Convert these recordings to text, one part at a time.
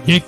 یک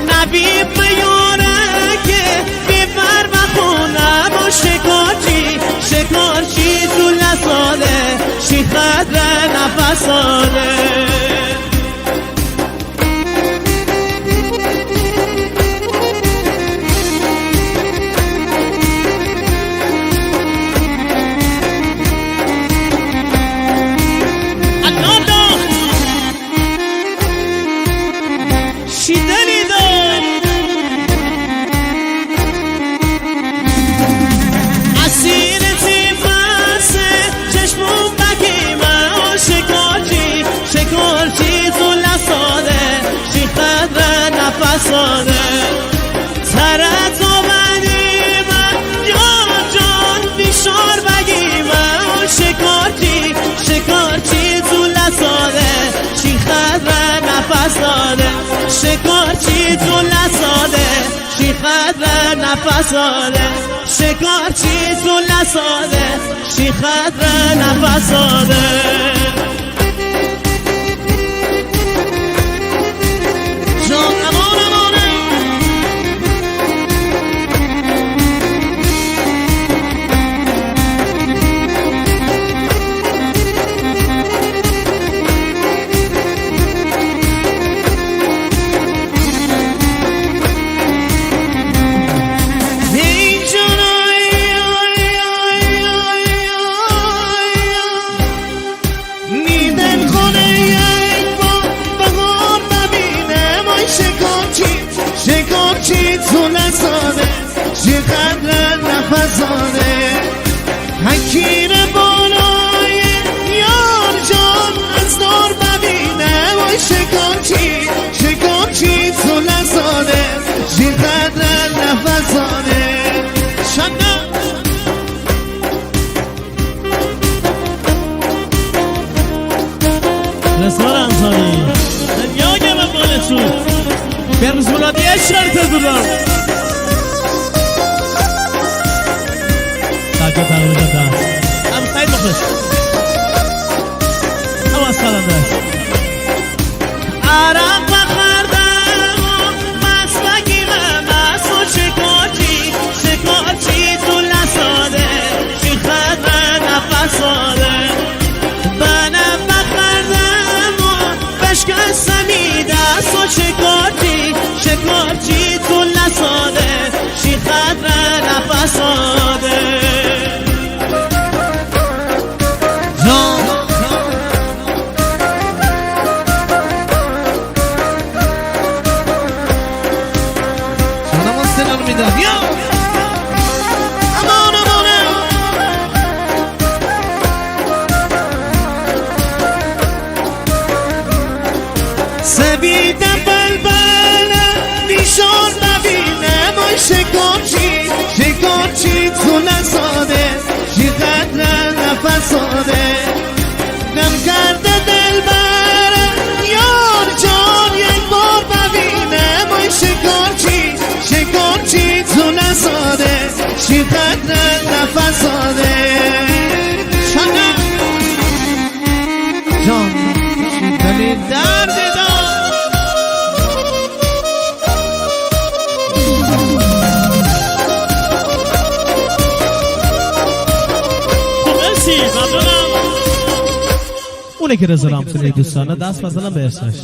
نبی بیاره که بیبر بخونم و شکارچی تو لساله شی خدر نفساله سرت آمدی من جان بیشار بگی من شکارچی تو لساله چی خدر نفس داده شکارچی تو لساله چی خدر نفس داده شکارچی تو لساله چی خدر نفس داده شکارچی تو لسانه چقدر نفسانه حکیر بالای یار جان از دور ببینه وای شکارچی تو لسانه چقدر نفسانه شنه رسال انصاری دنیا گمه بالشون برمز بلادی شرط دورم ساکت تقریبا دست هم خیلی بخش هم از خلنده عرق بخردم و مسلکی و مست و شکارچی تو لساده چی خدر نفساده بنم بخردم و بشکستمی دست و شکارچی تو لساده چی خدر نفساده سبیدم بلبل بیشان نبینه وای شکارچی نفس داده شاید جان دلی درد داد مرسی ممنونم. اونه که رضا رامسونی دوستانه دست بزنم به اسمش.